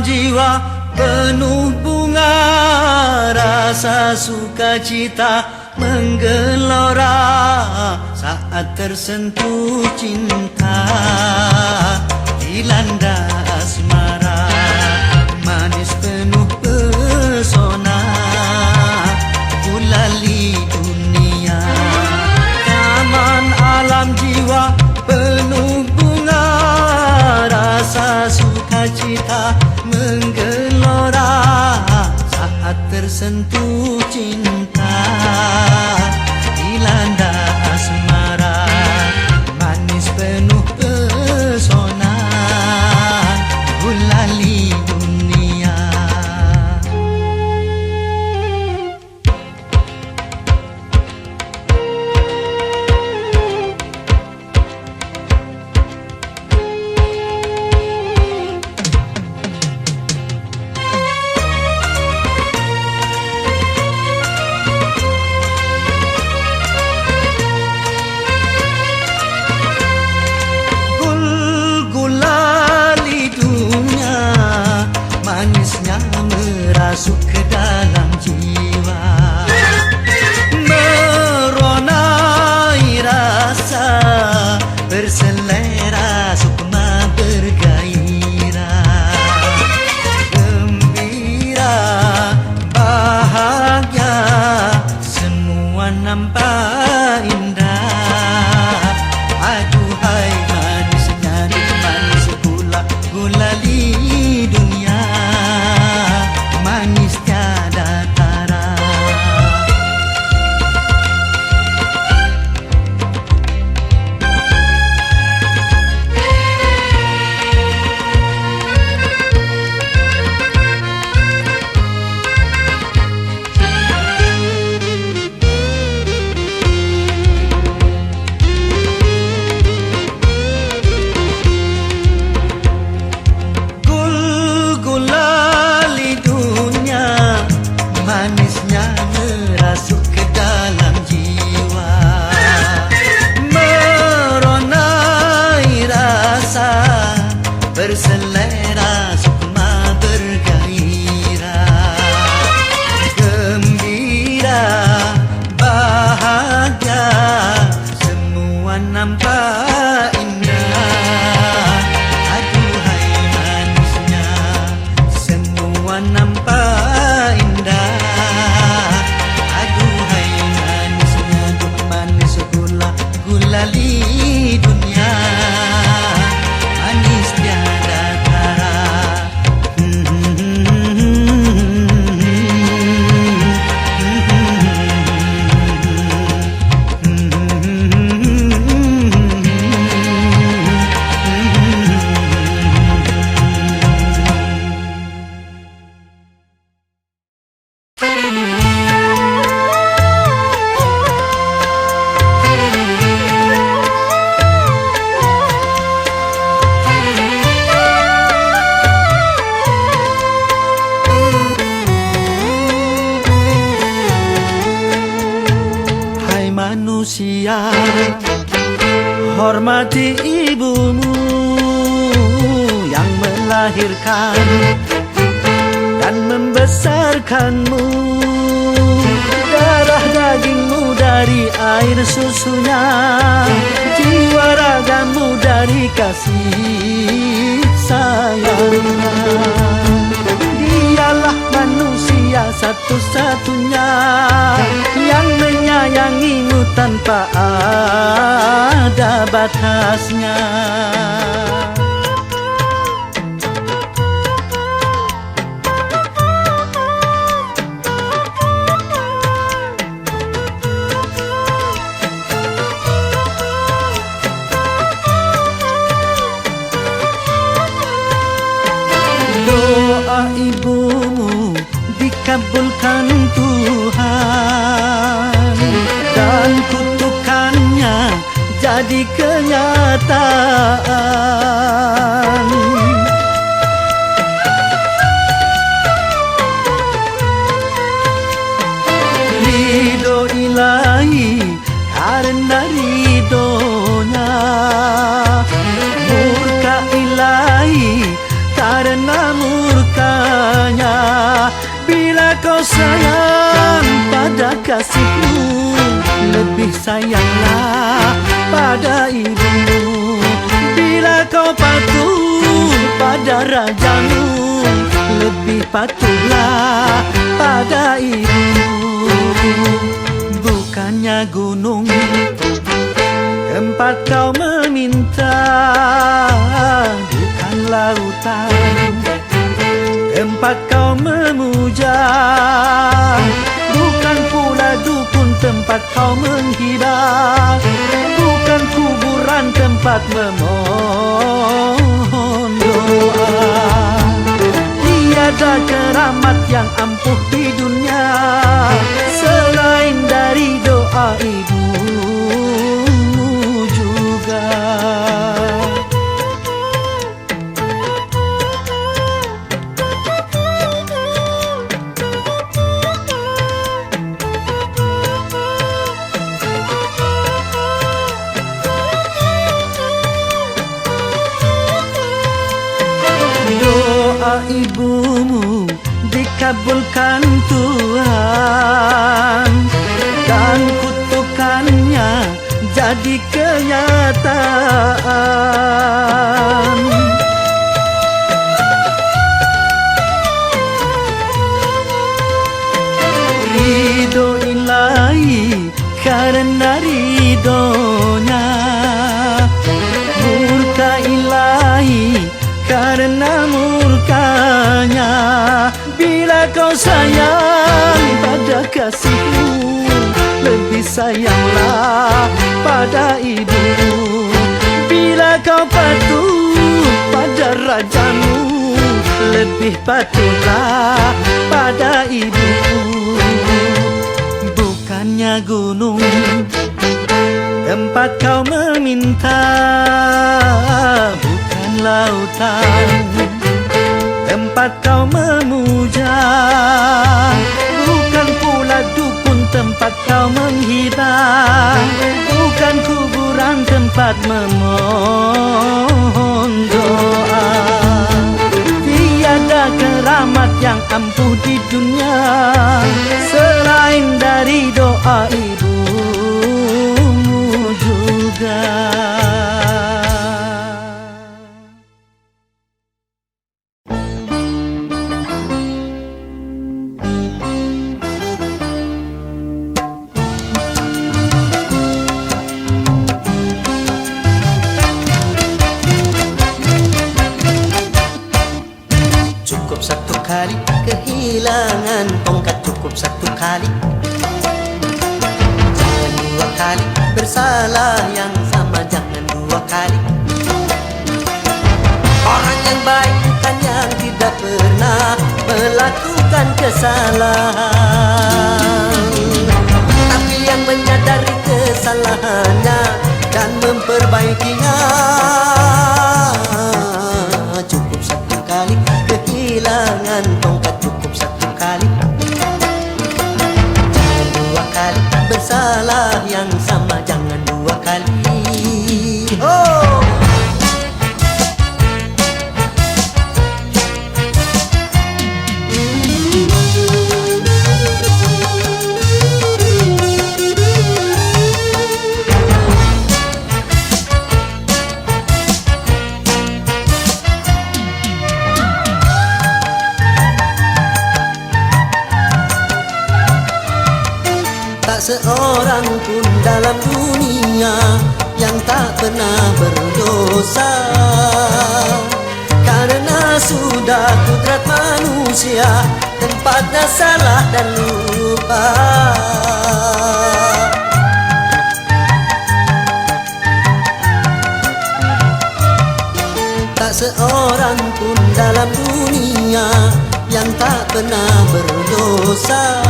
alam jiwa penuh bunga, rasa sukacita menggelora saat tersentuh cinta, dilanda asmara, manis penuh pesona, gulali dunia. Taman alam jiwa penuh bunga, rasa sukacita menggelora saat tersentuh cinta, dilanda asmara, manis penuh pesona, gulali dunia. Merasuk ke dalam jiwa, meronai rasa, berselera sukma bergairah, gembira, bahagia, semua nampak indah. Aduhai manisnya di manis gula, gulali dunia, manis tiada tara. Gul-gulali dunia, manisnya merasuk ke dalam jiwa, meronai rasa, berselera sukma bergairah, gembira, bahagia, semua nampak indah. Aduhai manisnya, semua nampak indah. Aduhai manisnya, duh manis gula, gulali dunia, manis tiada tara. Manusia, hormati ibumu yang melahirkan dan membesarkanmu, darah dagingmu dari air susunya, jiwa ragamu dari kasih sayangnya. Dialah manusia satu-satunya yang menyayangimu tanpa ada batasnya. Doa ibumu dikabulkan Tuhan dan kutukannya jadi kenyataan. Ridho ilahi karena ridhonya, murka ilahi karena murka lebih sayanglah pada ibumu. Bila kau patuh pada rajamu, lebih patuhlah pada ibumu. Bukannya gunung tempat kau meminta, bukan lautan tempat kau memuja, bukan pula dukun tempat kau menghibah, bukan kuburan tempat memohon doa. Tiada keramat yang ampuh di dunia selain dari doa ibumu juga. Doa ibumu dikabulkan Tuhan, dan kutukannya jadi kenyataan. Ridho ilahi karena ridhonya, murka ilahi karena murkanya. Bila kau sayang pada kasihmu, lebih sayanglah pada ibumu. Bila kau patuh pada rajamu, lebih patuhlah pada ibumu. Bukannya gunung tempat kau meminta, bukan lautan tempat kau memuja, bukan pula dukun tempat kau menghibah, bukan kuburan tempat memohon doa. Tiada keramat yang ampuh di dunia selain dari doa ibumu juga. Cukup satu kali kehilangan tongkat, cukup satu kali. Jangan dua kali bersalah yang sama, jangan dua kali. Orang yang baik bukan yang tidak pernah melakukan kesalahan, tapi yang menyadari kesalahannya dan memperbaikinya. Cukup satu kali kehilangan tongkat, cukup satu kali. Jangan dua kali bersalah yang sama, jangan dua kali. Oh! Tak seorang pun dalam dunia yang tak pernah berdosa, karena sudah kudrat manusia tempatnya salah dan lupa. Tak seorang pun dalam dunia yang tak pernah berdosa,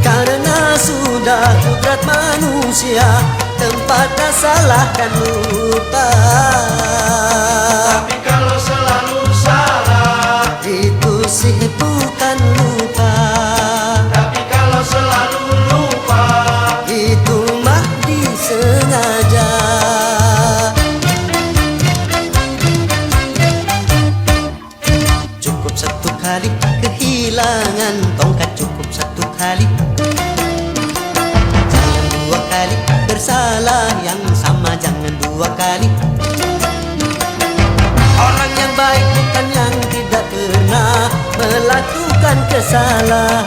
karena sudah kudrat manusia tempatnya salah dan lupa. Tapi kalau selalu salah, itu sih bukan lupa. tapi kalau selalu lupa, Itu mah disengaja. Cukup satu kali kehilangan tongkat, cukup satu kali. Jangan bersalah yang sama jangan dua kali. Orang yang baik bukan yang tidak pernah melakukan kesalahan,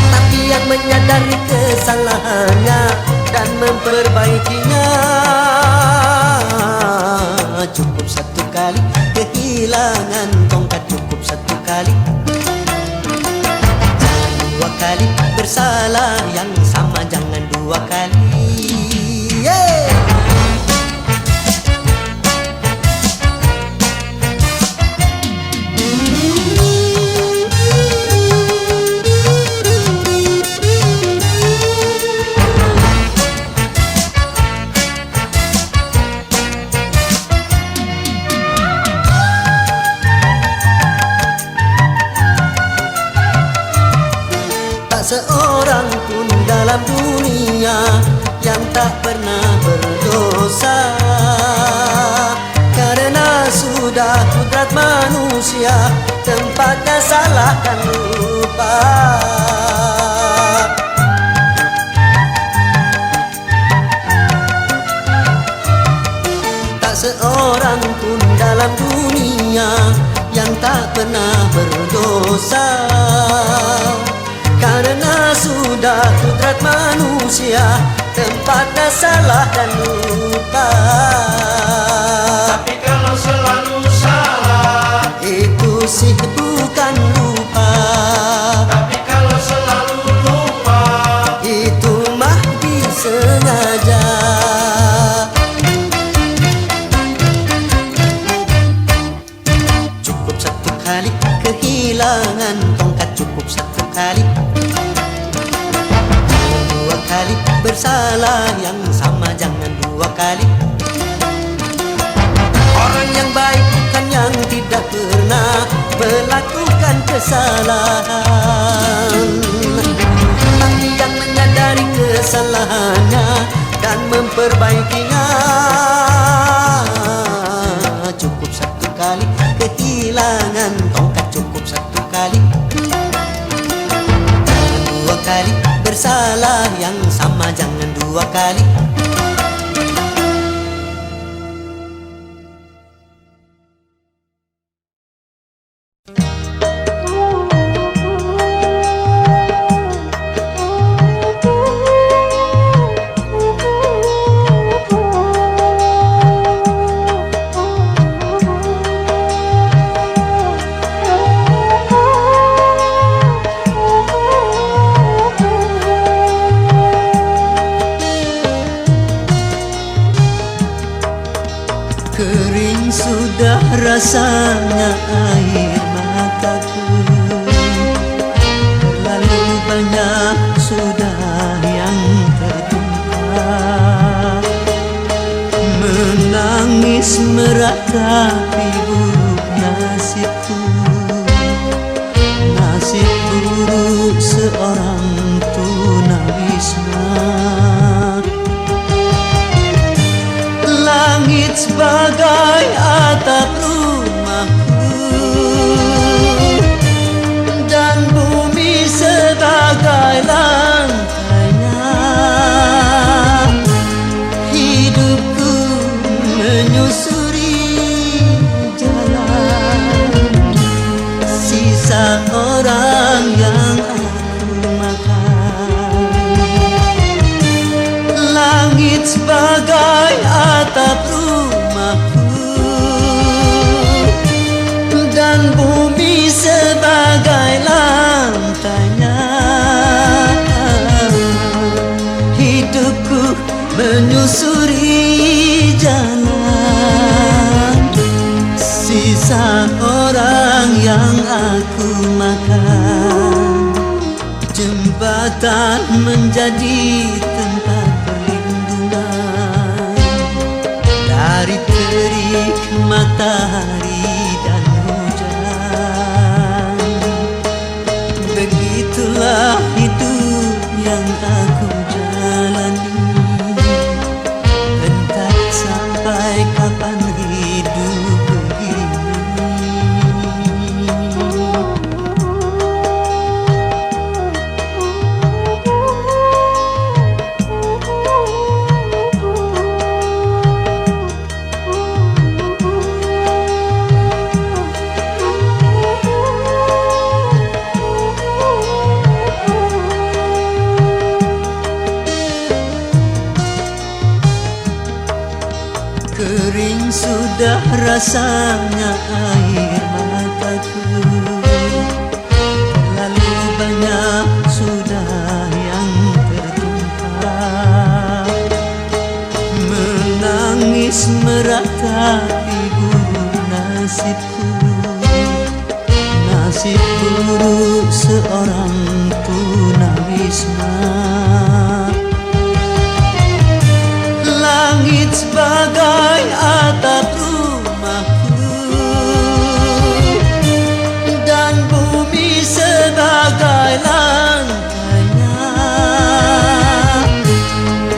tapi yang menyadari kesalahannya dan memperbaikinya. Cukup satu kali kehilangan tongkat, cukup satu kali. Jangan dua kali bersalah yang sama jangan dua kali. Yeah! Seorang pun dalam dunia yang tak pernah berdosa, karena sudah kodrat manusia tempatnya salah dan lupa. Tak seorang pun dalam dunia yang tak pernah berdosa, karena sudah kodrat manusia tempatnya salah dan lupa. Tapi kalau selalu salah, itu sih bukan lupa. tapi kalau selalu lupa, Itu mah disengaja. Cukup satu kali kehilangan tongkat, cukup satu kali. Dua kali bersalah yang sama jangan dua kali. Orang yang baik bukan yang tidak pernah melakukan kesalahan, tapi yang menyadari kesalahannya dan memperbaikinya. Cukup satu kali kehilangan tongkat, cukup satu kali. Jangan dua kali bersalah yang sama jangan dua kali. Kering sudah rasanya air mataku, terlalu banyak sudah yang tertumpah. Menangis meratapi buruk nasibku, nasib buruk seorang tunawisma. Langit sebagai atap rumahku dan bumi sebagai lantainya. Hidupku menyusuri jalan sisa orang yang aku makan. Langit sebagai atap rumahku dan bumi sebagai lantainya. Hidupku menyusuri jalan sisa orang yang aku makan. Jembatan menjadi tempat perlindungan dari terik matahari dan hujan. Begitulah hidup yang aku jalani, entah sampai kapan hidup begini. sudah rasanya air mataku, terlalu banyak sudah yang tertumpah. Menangis meratapi buruk nasibku, nasib buruk seorang tunawisma. Langit sebagai atap rumahku dan bumi sebagai lantainya.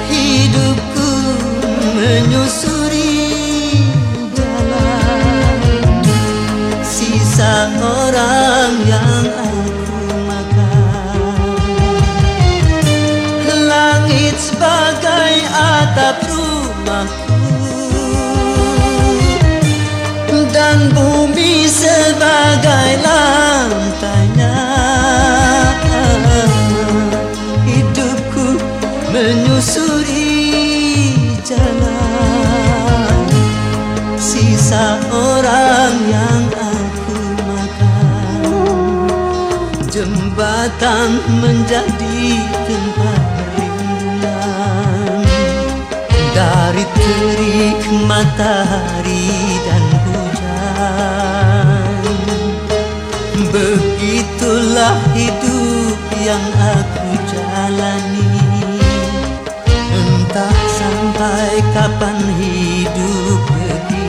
Hidupku menyusuri jalan sisa orang yang aku makan. Langit sebagai atap rumahku dan bumi sebagai lantainya. Hidupku menyusuri jalan sisa orang yang aku makan. Jembatan menjadi tempat perlindungan dari terik matahari dan hujan. Begitulah hidup yang aku jalani, entah sampai kapan hidup begini.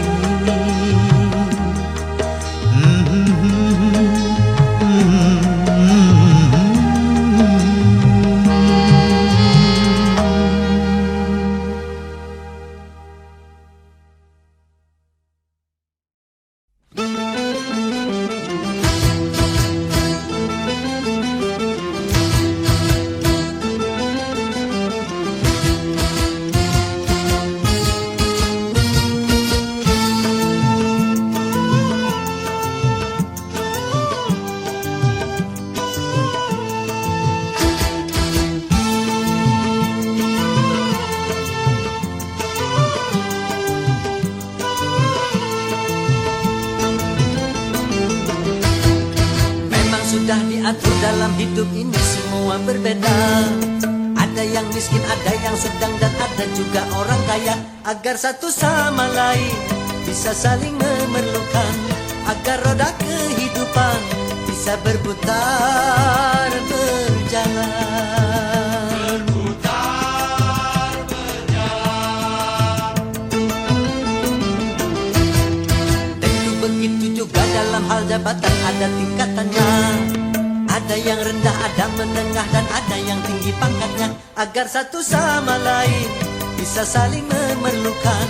Sudah diatur dalam hidup ini semua berbeda. Ada yang miskin, ada yang sedang, dan ada juga orang kaya. Agar satu sama lain bisa saling memerlukan, agar roda kehidupan bisa berputar berjalan. Berputar berjalan. Tentu begitu juga dalam hal jabatan ada tingkatannya. Ada yang rendah, ada menengah, dan ada yang tinggi pangkatnya. Agar satu sama lain bisa saling memerlukan,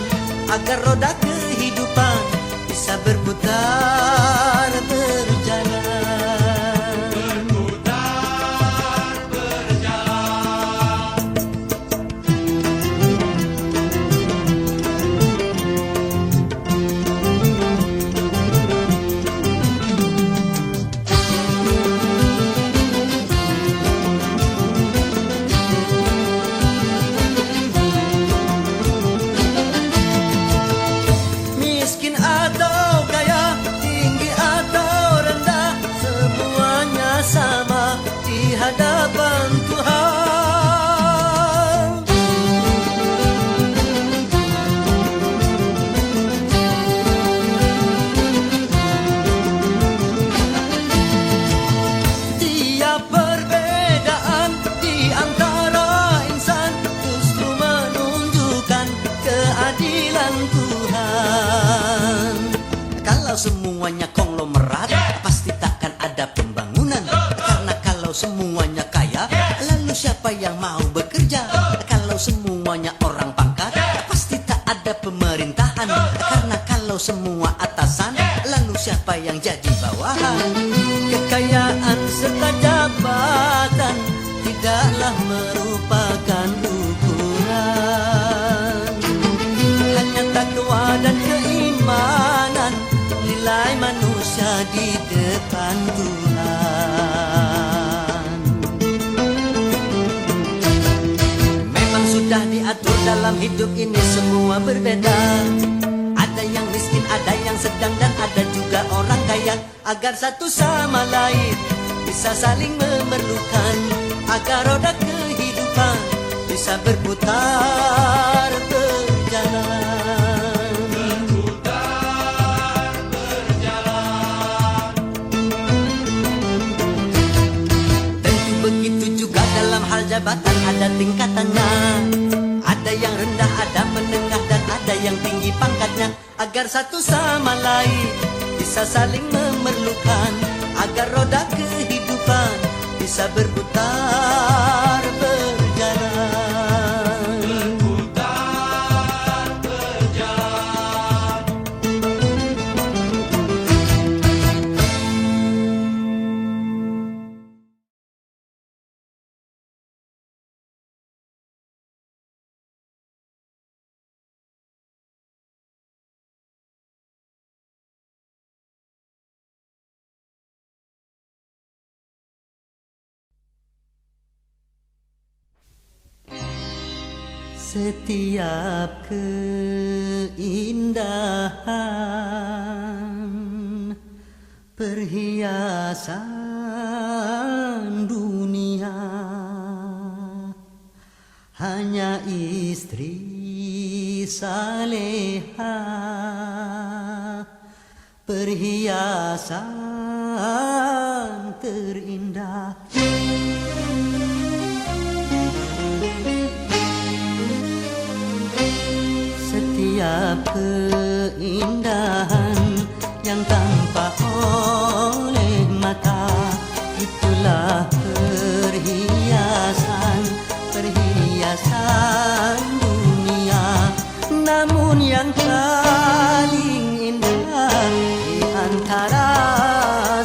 agar roda kehidupan bisa berputar berjalan. Berputar berjalan. Miskin atau kaya, tinggi atau rendah, semuanya sama di hadapan Tuhan. Tiap perbedaan di antara insan justru menunjukkan keadilan Tuhan. Kalau semuanya konglomerat, pasti takkan ada pembangunan. Karena kalau semuanya kaya, lalu siapa yang mau bekerja? Kalau semuanya orang pangkat, pasti tak ada pemerintahan. Karena kalau semua atasan, lalu siapa yang jadi bawahan? Kekayaan serta jabatan tidaklah merupakan ukuran. Hanya takwa dan keimanan nilai manusia di depan Tuhan. Memang sudah diatur dalam hidup ini semua berbeda. Ada ada yang sedang dan ada juga orang kaya. Agar satu sama lain bisa saling memerlukan, agar roda kehidupan bisa berputar berjalan. Berputar berjalan. Tentu begitu juga dalam hal jabatan ada tingkatannya. Ada yang rendah, ada menengah, dan ada yang tinggi pangkatnya. Agar satu sama lain bisa saling memerlukan, agar roda kehidupan bisa berputar berjalan. Berputar berjalan. Setiap keindahan perhiasan dunia hanya istri saleha, perhiasan terindah. Setiap keindahan yang tampak oleh mata, itulah perhiasan, perhiasan dunia. Namun yang paling indah di antara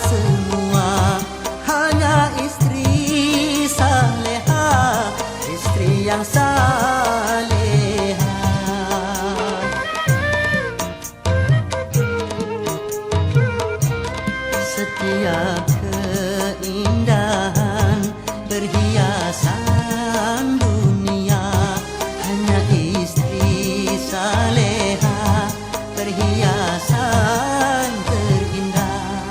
semua hanya istri saleha, istri yang saleha. Setiap keindahan perhiasan dunia hanya istri saleha, perhiasan terindah.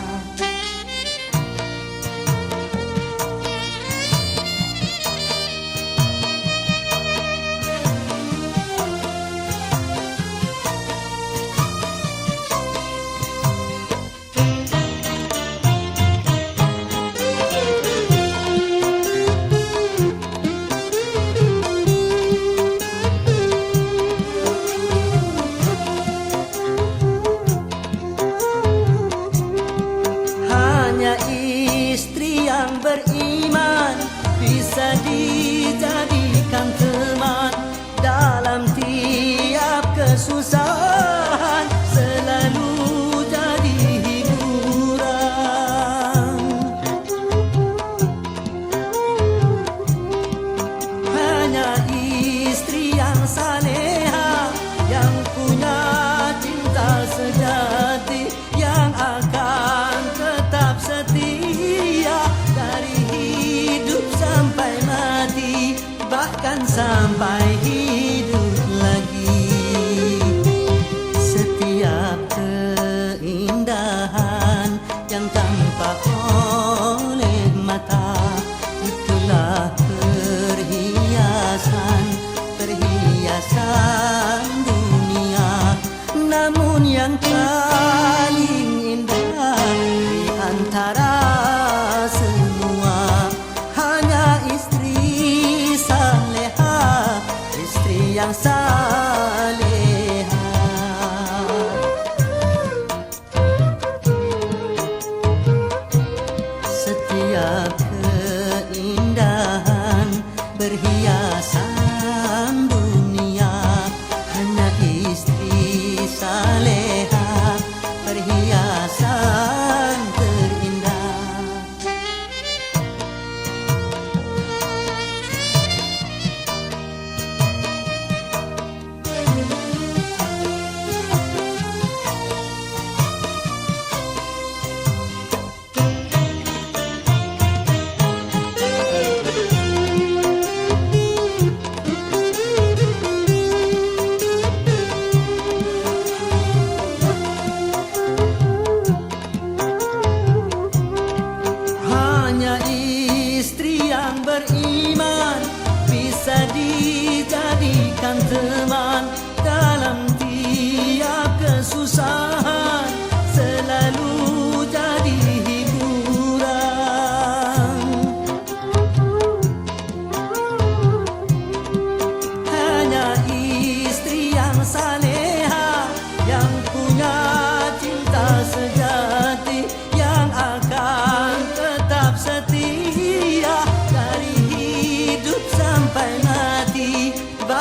Istri yang beriman bisa dijadikan teman dalam tiap kesusahan, selalu jadi hiburan. Hanya istri yang saleha yang punya cinta sejati, yang akan tetap setia dari hidup sampai mati, bahkan sampai hidup lagi. Setiap keindahan yang tampak oleh mata, itulah perhiasan, perhiasan dunia. Namun yang paling indah di antara semua hanya istri saleha, istri yang saleha. Setiap keindahan perhiasan dunia hanya istri saleha, perhiasan terindah.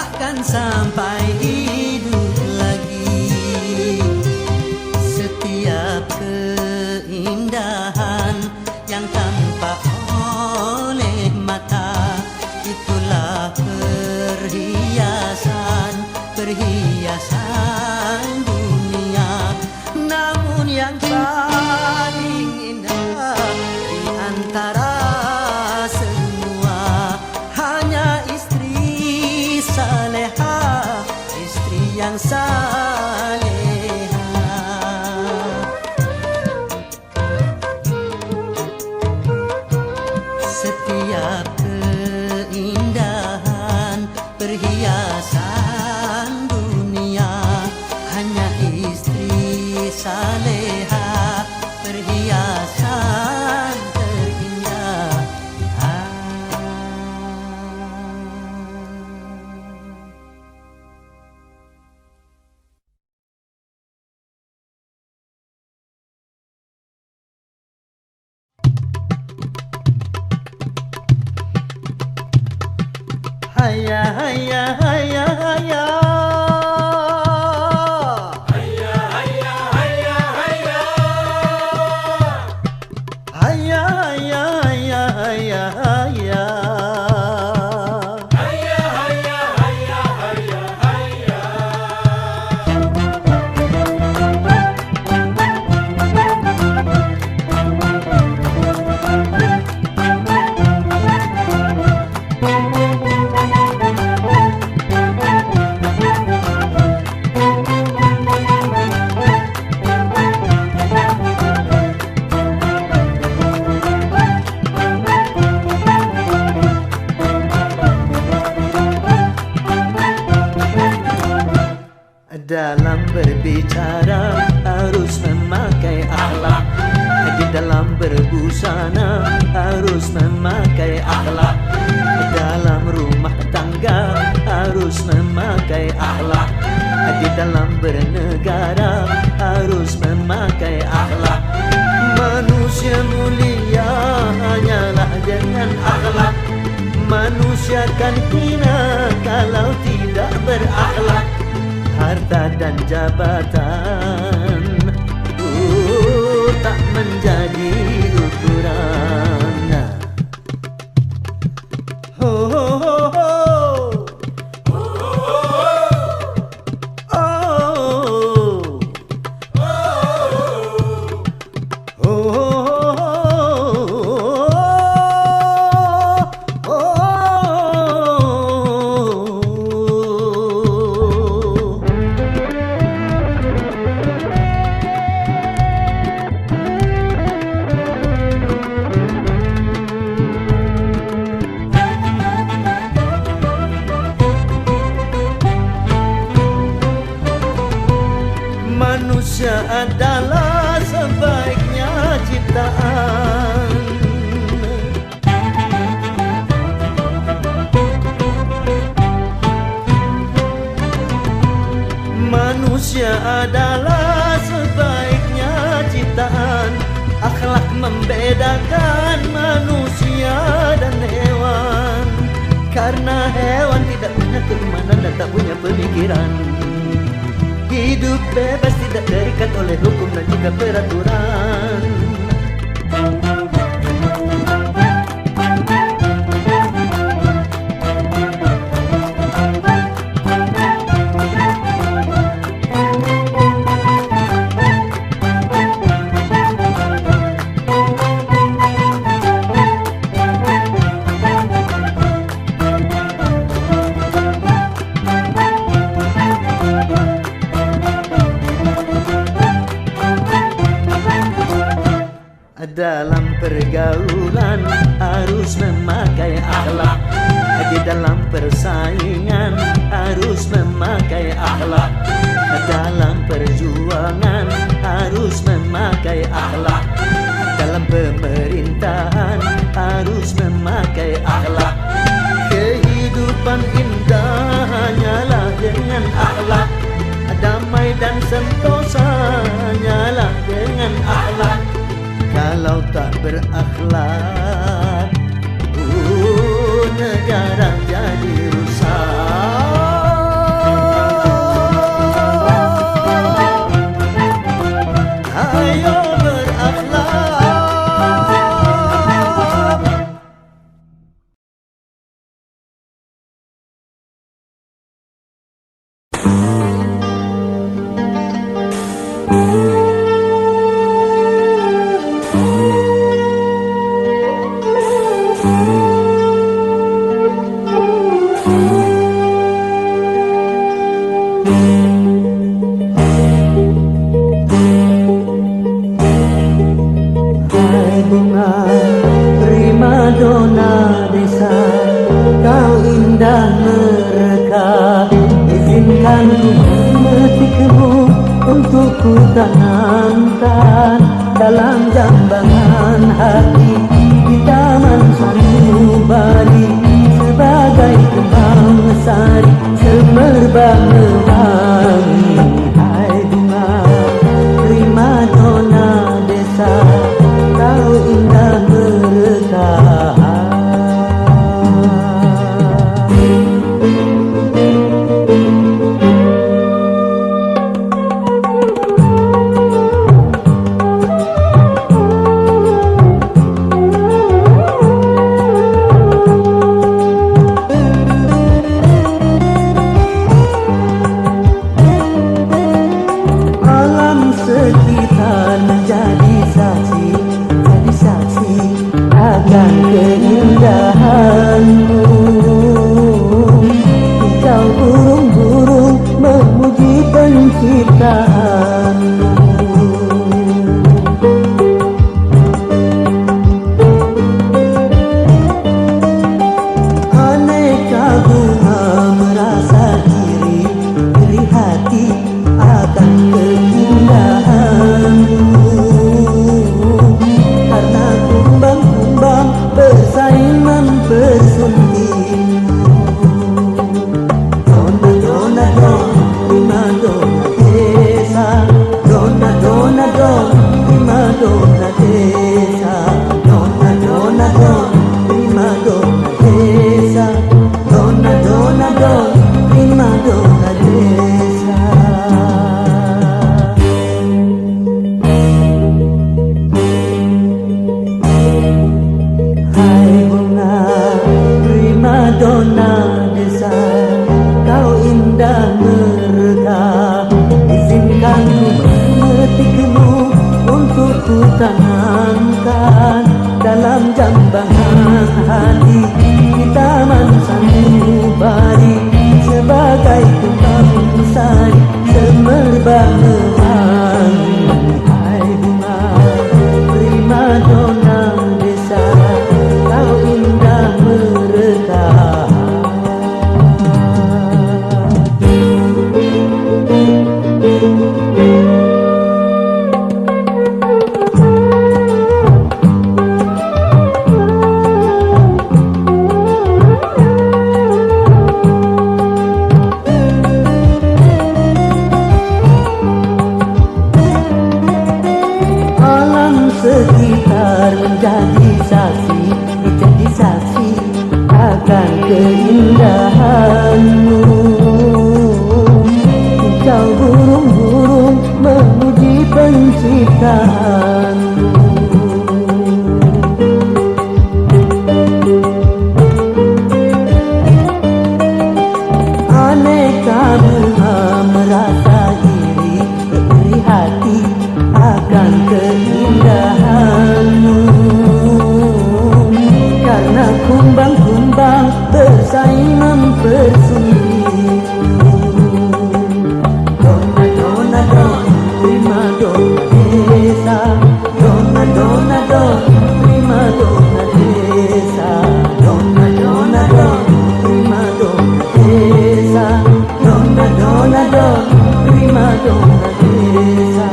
bahkan sampai hidup lagi. Setiap keindahan yang tampak oleh mata, itulah perhiasan dunia. Namun yang paling indah di antara semua hanya istri saleha, istri yang saleha. Setiap keindahan perhiasan dunia hanya istri saleha, perhiasan terindah. Haya haya haya haya. Dalam berbicara harus memakai akhlak, di dalam berbusana harus memakai akhlak, dalam rumah tangga harus memakai akhlak, di dalam bernegara harus memakai akhlak. Manusia mulia hanyalah dengan akhlak. Manusia kan hina kalau tidak berakhlak. Harta dan jabatan tak menjadi ukuran. Ho ho ho ho. Manusia adalah sebaiknya ciptaan. Manusia adalah sebaiknya ciptaan. Akhlak membedakan manusia dan hewan. Karena hewan tidak punya keimanan dan tak punya pemikiran. Hidup bebas tidak terikat oleh hukum dan juga peraturan. Dalam pergaulan harus memakai akhlak. Di dalam persaingan harus memakai akhlak. Dalam perjuangan harus memakai akhlak. Dalam pemerintahan harus memakai akhlak. Kehidupan indah hanyalah dengan akhlak. Damai dan sentosa hanyalah dengan akhlak. Kalau tak berakhlak, negara jadi rusak. ku memetikmu untuk ku tanamkan dalam jambangan hati di taman sanubari sebagai kembang sari semerbak mewangi. Hai bunga primadona desa, kau indah merekah. Sekitar menjadi saksi, jadi saksi akan keindahanmu. Hijau burung-burung memuji penciptaanmu. Aneka bunga merasa iri hati akan keindahanmu, karena kumbang-kumbang bersaing mempersuntingmu. Dona dona don, prima dona desa. Dona dona don, prima dona desa. Dona dona don, prima dona desa. Dona dona don, prima dona desa. Primadona desa, kau indah merekah. Izinkan ku memetikmu untuk ku tanamkan dalam jambangan hati di taman sanubari sebagai kembang sari semerbak mewangi. Hai bunga primadona desa, kau indah merekah. Alam sekitar menjadi saksi akan keindahanmu. Hijau burung-burung memuji penciptaanmu. Aneka bunga merasa iri hati akan keindahanmu, karena kumbang-kumbang bersaing mempersuntingmu. Dona dona don, prima dona desa. Dona dona don, prima dona desa. Dona dona don, prima dona desa. Dona dona don, prima dona desa.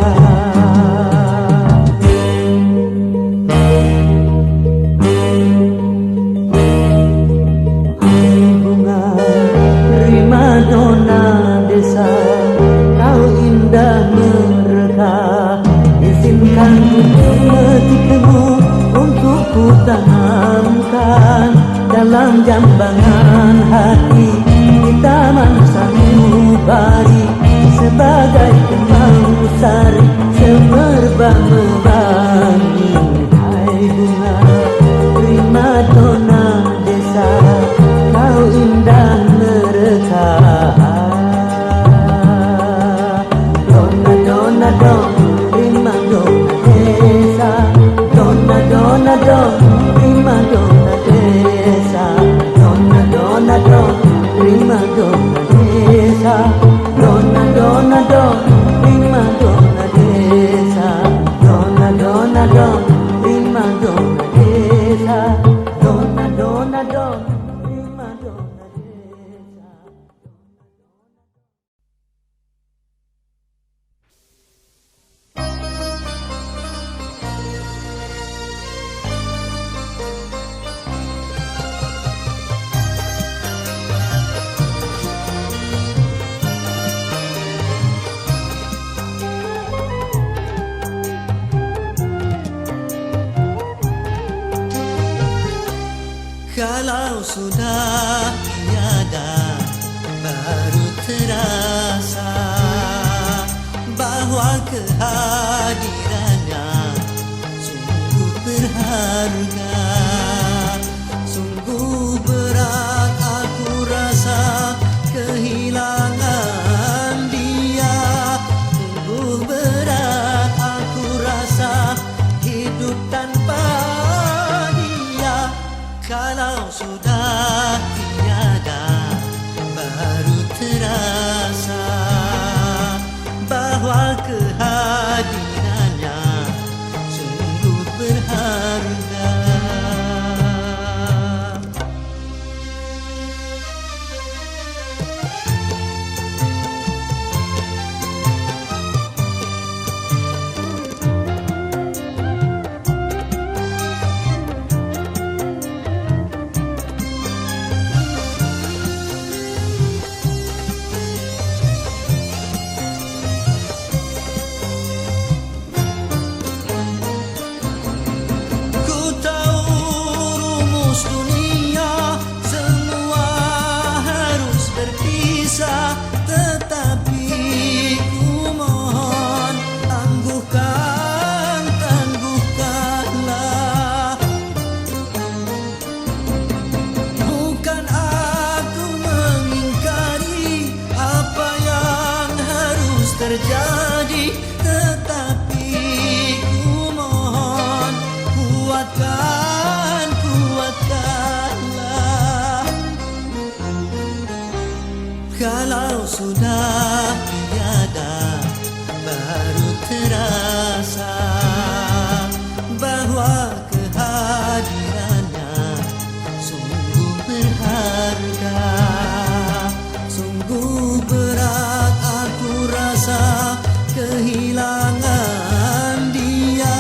Primadona desa, kau indah merekah. Izinkan ku memetikmu untuk ku tanamkan dalam jambangan hati di taman sanubari sebagai kembang sari semerbak mewangi. Hai bunga primadona desa, kau indah merekah. Dona dona don, prima dona desa. Dona dona don, prima dona desa. Dona dona don, kehadirannya sungguh berharga. Sungguh berat aku rasa kehilangan dia. Sungguh berat aku rasa hidup tanpa dia. Kalau sudah tiada baru terasa bahwa kehadirannya sungguh berharga. Tetapi ku mohon tangguhkanlah. Bukan aku mengingkari apa yang harus terjadi, tetapi ku mohon kuatkanlah. Kalau sudah tiada baru terasa bahwa kehadirannya sungguh berharga. Sungguh berat aku rasa kehilangan dia.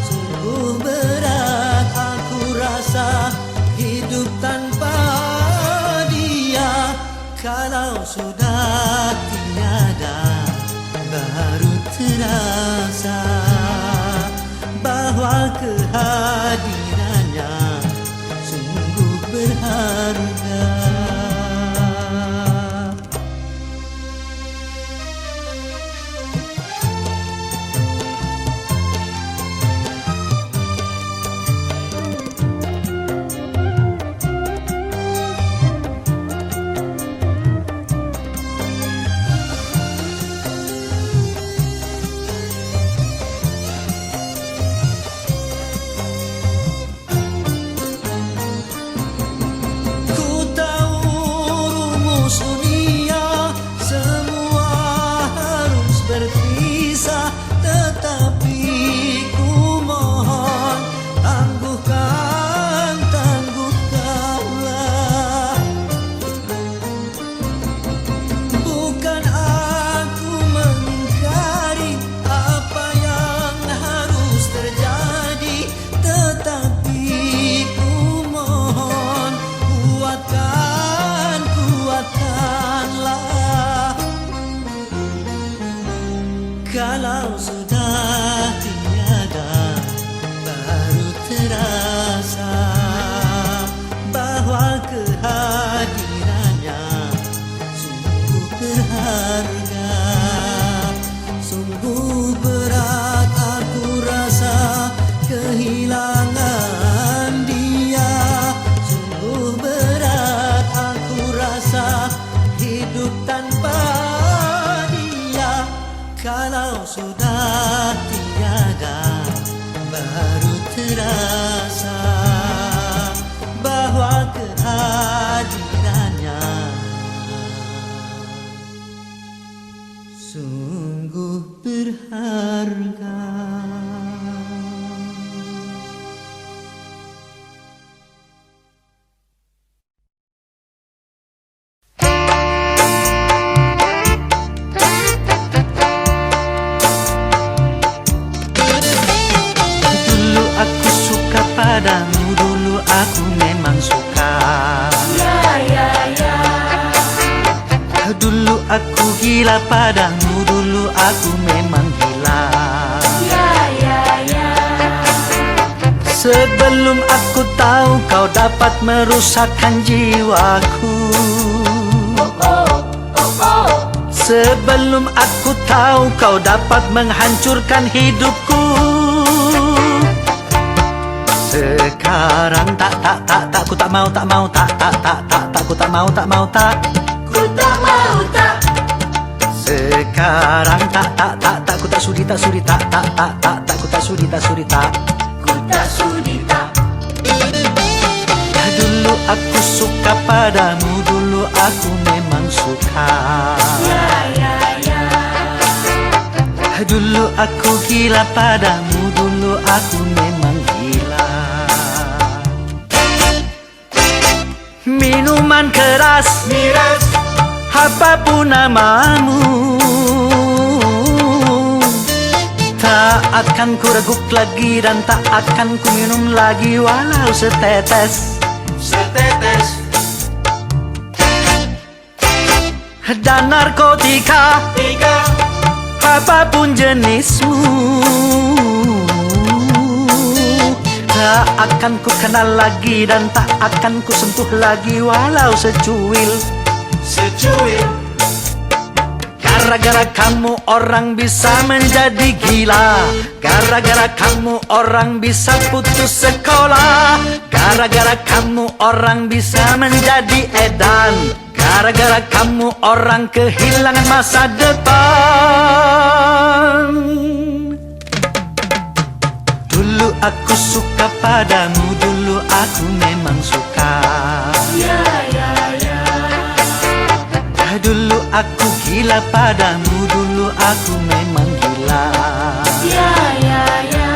Sungguh berat aku rasa hidup tanpa dia. Kalau sudah tiada baru terasa bahwa kehadirannya sungguh berharga. Tetapi ku mohon tangguhkanlah. Bukan aku mengingkari apa yang harus terjadi, tetapi ku mohon kuatkanlah. Kalau sudah tiada baru terasa bahwa kehadirannya sungguh berharga. Sungguh berat aku rasa kehilangan dia. Sungguh berat aku rasa hidup tanpa dia. Kalau sudah tiada baru terasa bahwa kehadirannya sungguh berharga. Padamu dulu aku memang suka. Dulu aku gila padamu, dulu aku memang gila. Sebelum aku tahu kau dapat merusakkan jiwaku. Sebelum aku tahu kau dapat menghancurkan hidupku. Sekarang tak, ku tak mau, tak, ku tak mau, Ku tak mau tak, sekarang tak, ku tak sudi, tak, ku tak sudi, tak. ku tak sudi tak. Dulu aku suka padamu, dulu aku memang suka. Ya, ya, ya. Dulu aku gila padamu, dulu aku memang gila. Minuman keras, Miras, apapun namamu, tak akan ku reguk lagi dan tak akan ku minum lagi walau setetes. setetes, Dan narkotika, tiga, apapun jenismu, tak akan ku kenal lagi dan tak akan ku sentuh lagi walau secuil. secuil. Gara-gara kamu orang bisa menjadi gila, gara-gara kamu orang bisa putus sekolah, gara-gara kamu orang bisa menjadi edan, gara-gara kamu orang kehilangan masa depan. Dulu aku suka padamu, dulu aku memang suka. Ya, ya, ya. Dulu aku gila padamu, dulu aku memang gila. Ya, ya, ya.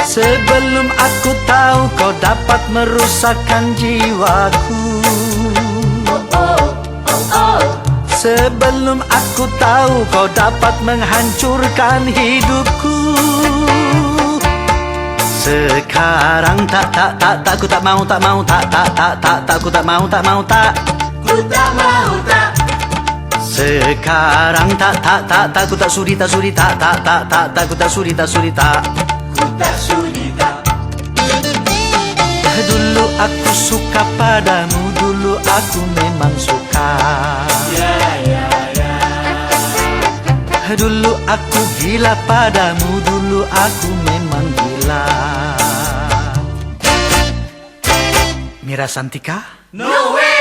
Sebelum aku tahu kau dapat merusakkan jiwaku, Oh, oh, oh. sebelum aku tahu kau dapat menghancurkan hidupku. Sekarang tak, ku tak mau, tak, ku tak mau, tak. Ku tak mau tak, Sekarang tak, ku tak sudi, tak, ku tak sudi, tak. Ku tak sudi tak. Dulu aku suka padamu, dulu aku memang suka. Ya, ya, ya. Dulu aku gila padamu, dulu aku memang gila. Mira Santika? No way!